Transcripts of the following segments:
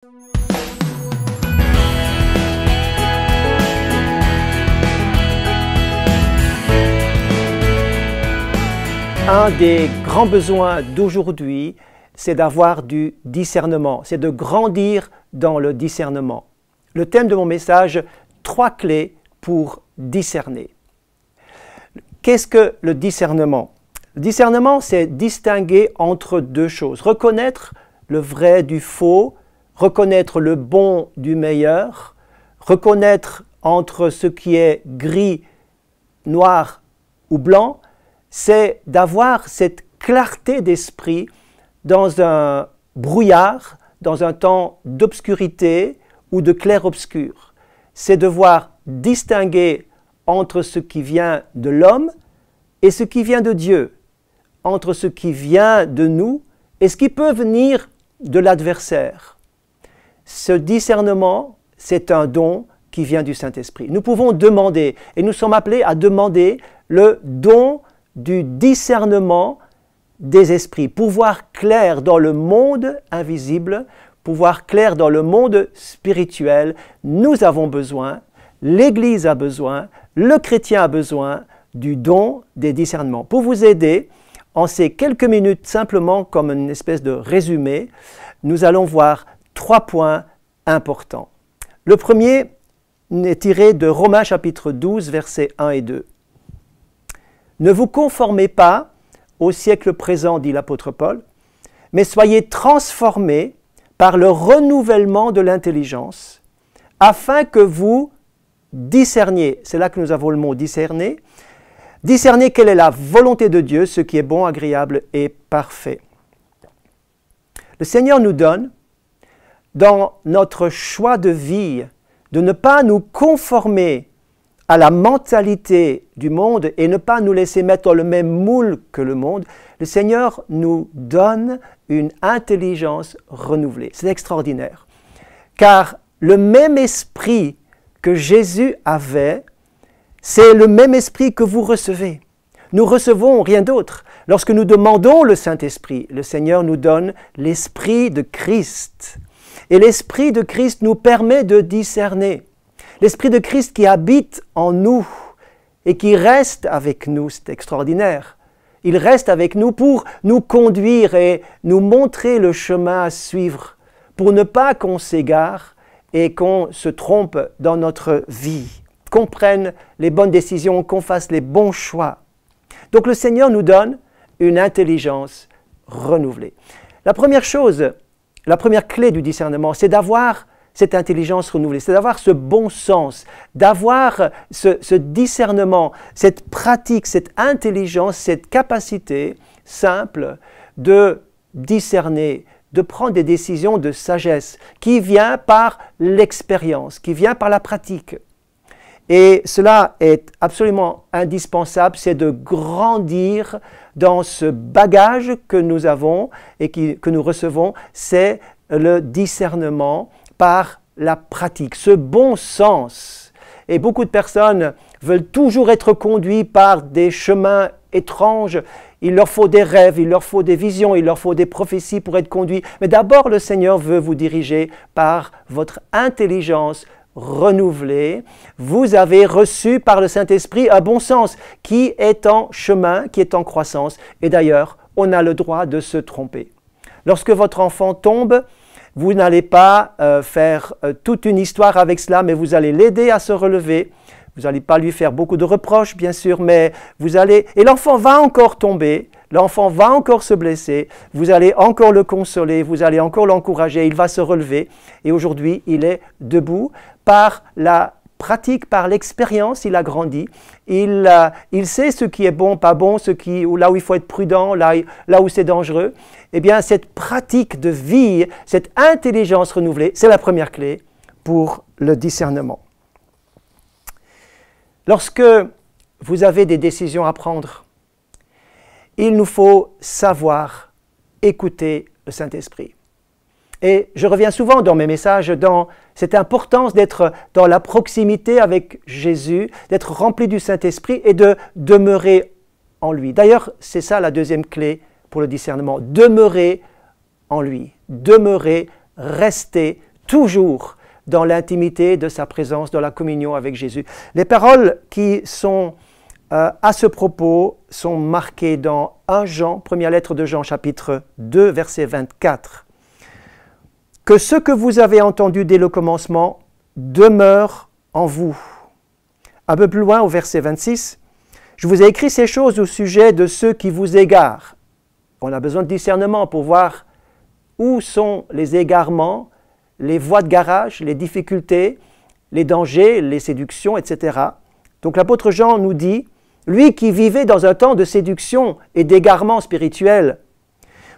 Un des grands besoins d'aujourd'hui, c'est d'avoir du discernement, c'est de grandir dans le discernement. Le thème de mon message, 3 clés pour discerner. Qu'est-ce que le discernement? Le discernement, c'est distinguer entre 2 choses. Reconnaître le vrai du faux, reconnaître le bon du meilleur, reconnaître entre ce qui est gris, noir ou blanc, c'est d'avoir cette clarté d'esprit dans un brouillard, dans un temps d'obscurité ou de clair-obscur. C'est devoir distinguer entre ce qui vient de l'homme et ce qui vient de Dieu, entre ce qui vient de nous et ce qui peut venir de l'adversaire. Ce discernement, c'est un don qui vient du Saint-Esprit. Nous pouvons demander, et nous sommes appelés à demander le don du discernement des esprits, pour voir clair dans le monde invisible, pour voir clair dans le monde spirituel. Nous avons besoin, l'Église a besoin, le chrétien a besoin du don des discernements. Pour vous aider, en ces quelques minutes, simplement comme une espèce de résumé, nous allons voir 3 points importants. Le premier est tiré de Romains chapitre 12, versets 1 et 2. Ne vous conformez pas au siècle présent, dit l'apôtre Paul, mais soyez transformés par le renouvellement de l'intelligence, afin que vous discerniez, c'est là que nous avons le mot discerner, discerner quelle est la volonté de Dieu, ce qui est bon, agréable et parfait. Le Seigneur nous donne, dans notre choix de vie, de ne pas nous conformer à la mentalité du monde et ne pas nous laisser mettre dans le même moule que le monde. Le Seigneur nous donne une intelligence renouvelée. C'est extraordinaire. Car le même esprit que Jésus avait, c'est le même esprit que vous recevez. Nous recevons rien d'autre. Lorsque nous demandons le Saint-Esprit, le Seigneur nous donne l'Esprit de Christ. Et l'Esprit de Christ nous permet de discerner. L'Esprit de Christ qui habite en nous et qui reste avec nous, c'est extraordinaire. Il reste avec nous pour nous conduire et nous montrer le chemin à suivre, pour ne pas qu'on s'égare et qu'on se trompe dans notre vie, qu'on prenne les bonnes décisions, qu'on fasse les bons choix. Donc le Seigneur nous donne une intelligence renouvelée. La première chose, la première clé du discernement, c'est d'avoir cette intelligence renouvelée, c'est d'avoir ce bon sens, d'avoir ce discernement, cette pratique, cette intelligence, cette capacité simple de discerner, de prendre des décisions de sagesse qui vient par l'expérience, qui vient par la pratique. Et cela est absolument indispensable, c'est de grandir dans ce bagage que nous avons et que nous recevons, c'est le discernement par la pratique, ce bon sens. Et beaucoup de personnes veulent toujours être conduits par des chemins étranges. Il leur faut des rêves, il leur faut des visions, il leur faut des prophéties pour être conduits. Mais d'abord, le Seigneur veut vous diriger par votre intelligence renouvelée. Vous avez reçu par le Saint-Esprit un bon sens qui est en chemin, qui est en croissance. Et d'ailleurs, on a le droit de se tromper. Lorsque votre enfant tombe, vous n'allez pas faire toute une histoire avec cela, mais vous allez l'aider à se relever. Vous n'allez pas lui faire beaucoup de reproches, bien sûr, mais vous allez... Et l'enfant va encore tomber, l'enfant va encore se blesser, vous allez encore le consoler, vous allez encore l'encourager, il va se relever. Et aujourd'hui, il est debout par la pratique, par l'expérience, il a grandi. Il sait ce qui est bon, pas bon, là où il faut être prudent, là où c'est dangereux. Eh bien, cette pratique de vie, cette intelligence renouvelée, c'est la première clé pour le discernement. Lorsque vous avez des décisions à prendre, il nous faut savoir écouter le Saint-Esprit. Et je reviens souvent dans mes messages dans cette importance d'être dans la proximité avec Jésus, d'être rempli du Saint-Esprit et de demeurer en lui. D'ailleurs, c'est ça la deuxième clé pour le discernement, demeurer en lui, demeurer, rester toujours dans l'intimité de sa présence, dans la communion avec Jésus. Les paroles qui sont à ce propos sont marquées dans 1 Jean, première lettre de Jean, chapitre 2, verset 24. « Que ce que vous avez entendu dès le commencement demeure en vous. » Un peu plus loin, au verset 26, « Je vous ai écrit ces choses au sujet de ceux qui vous égarent. » On a besoin de discernement pour voir où sont les égarements, les voies de garage, les difficultés, les dangers, les séductions, etc. Donc l'apôtre Jean nous dit, lui qui vivait dans un temps de séduction et d'égarement spirituel,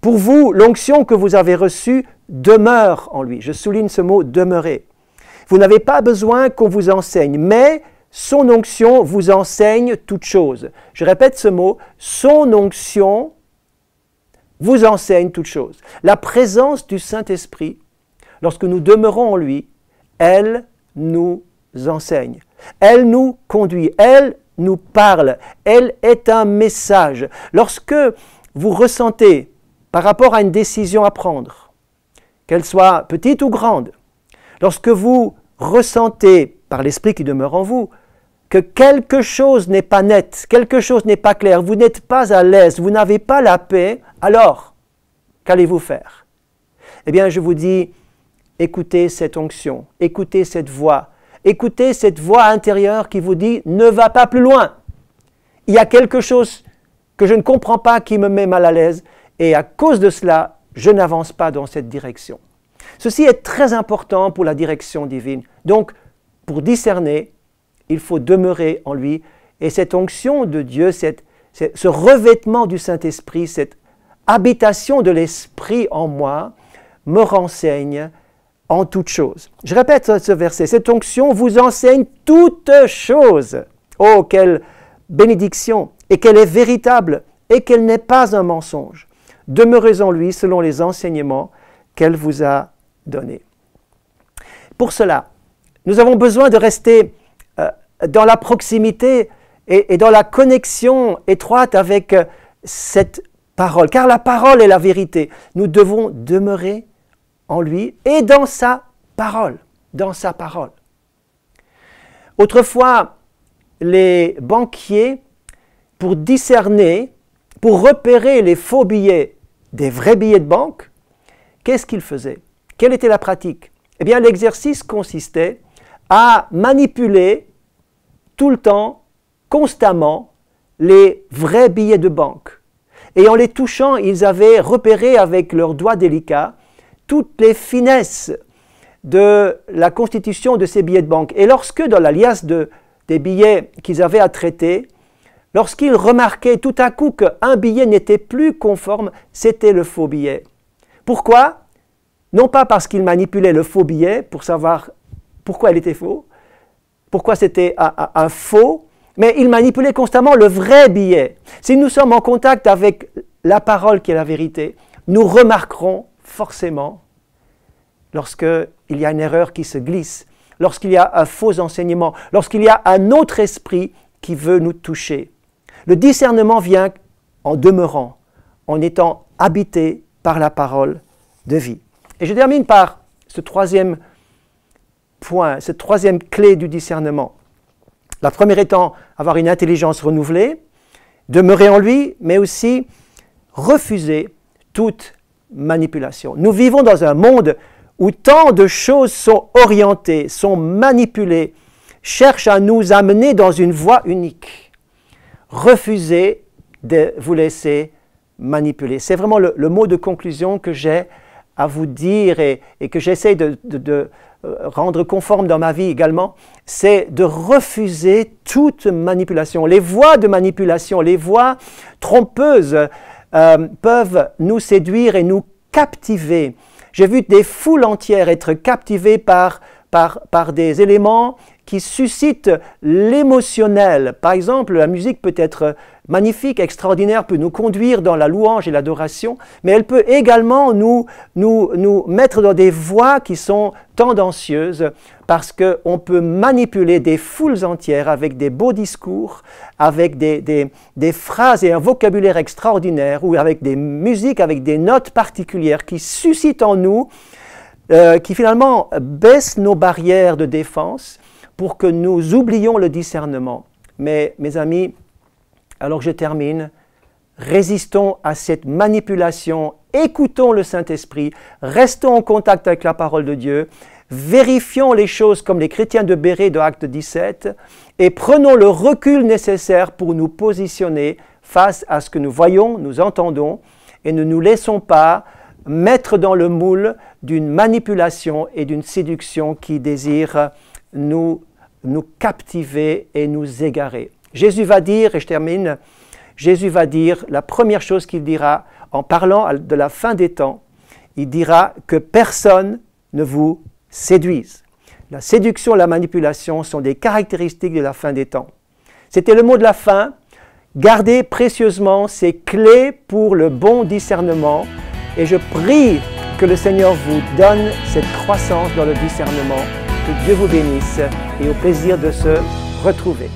pour vous, l'onction que vous avez reçue demeure en lui. Je souligne ce mot « demeurer ». Vous n'avez pas besoin qu'on vous enseigne, mais son onction vous enseigne toutes choses. Je répète ce mot, son onction vous enseigne toutes choses. La présence du Saint-Esprit, lorsque nous demeurons en lui, elle nous enseigne. Elle nous conduit, elle nous parle, elle est un message. Lorsque vous ressentez, par rapport à une décision à prendre, qu'elle soit petite ou grande, lorsque vous ressentez, par l'Esprit qui demeure en vous, que quelque chose n'est pas net, quelque chose n'est pas clair, vous n'êtes pas à l'aise, vous n'avez pas la paix, alors, qu'allez-vous faire? Eh bien, je vous dis, écoutez cette onction, écoutez cette voix intérieure qui vous dit « ne va pas plus loin ». Il y a quelque chose que je ne comprends pas qui me met mal à l'aise et à cause de cela, je n'avance pas dans cette direction. Ceci est très important pour la direction divine. Donc, pour discerner, il faut demeurer en lui et cette onction de Dieu, ce revêtement du Saint-Esprit, cette habitation de l'Esprit en moi me renseigne en toutes choses. Je répète ce verset, cette onction vous enseigne toutes choses. Oh, quelle bénédiction, et qu'elle est véritable, et qu'elle n'est pas un mensonge. Demeurez en lui selon les enseignements qu'elle vous a donnés. Pour cela, nous avons besoin de rester dans la proximité et dans la connexion étroite avec cette parole, car la parole est la vérité. Nous devons demeurer en lui et dans sa parole, Autrefois, les banquiers, pour discerner, pour repérer les faux billets des vrais billets de banque, qu'est-ce qu'ils faisaient? Quelle était la pratique? Eh bien, l'exercice consistait à manipuler tout le temps, constamment, les vrais billets de banque. Et en les touchant, ils avaient repéré avec leurs doigts délicats toutes les finesses de la constitution de ces billets de banque. Et lorsque, dans la liasse des billets qu'ils avaient à traiter, lorsqu'ils remarquaient tout à coup qu'un billet n'était plus conforme, c'était le faux billet. Pourquoi? Non pas parce qu'ils manipulaient le faux billet pour savoir pourquoi il était faux, pourquoi c'était un faux, mais ils manipulaient constamment le vrai billet. Si nous sommes en contact avec la parole qui est la vérité, nous remarquerons forcément lorsqu'il y a une erreur qui se glisse, lorsqu'il y a un faux enseignement, lorsqu'il y a un autre esprit qui veut nous toucher. Le discernement vient en demeurant, en étant habité par la parole de vie. Et je termine par ce troisième point, cette troisième clé du discernement. La première étant avoir une intelligence renouvelée, demeurer en lui, mais aussi refuser toute manipulation. Nous vivons dans un monde où tant de choses sont orientées, sont manipulées, cherchent à nous amener dans une voie unique. Refusez de vous laisser manipuler. C'est vraiment le mot de conclusion que j'ai à vous dire et que j'essaie de rendre conforme dans ma vie également, c'est de refuser toute manipulation. Les voies de manipulation, les voies trompeuses peuvent nous séduire et nous captiver. J'ai vu des foules entières être captivées par des éléments qui suscitent l'émotionnel. Par exemple, la musique peut être magnifique, extraordinaire, peut nous conduire dans la louange et l'adoration, mais elle peut également nous mettre dans des voies qui sont tendancieuses parce qu'on peut manipuler des foules entières avec des beaux discours, avec des phrases et un vocabulaire extraordinaire ou avec des musiques, avec des notes particulières qui suscitent en nous qui finalement baisse nos barrières de défense pour que nous oublions le discernement. Mais mes amis, alors je termine, résistons à cette manipulation, écoutons le Saint-Esprit, restons en contact avec la parole de Dieu, vérifions les choses comme les chrétiens de Bérée de Acte 17 et prenons le recul nécessaire pour nous positionner face à ce que nous voyons, nous entendons et ne nous laissons pas mettre dans le moule d'une manipulation et d'une séduction qui désire nous captiver et nous égarer. Jésus va dire, et je termine, Jésus va dire, la première chose qu'il dira en parlant de la fin des temps, il dira que personne ne vous séduise. La séduction et la manipulation sont des caractéristiques de la fin des temps. C'était le mot de la fin. Gardez précieusement ces clés pour le bon discernement et je prie que le Seigneur vous donne cette croissance dans le discernement. Que Dieu vous bénisse et au plaisir de se retrouver.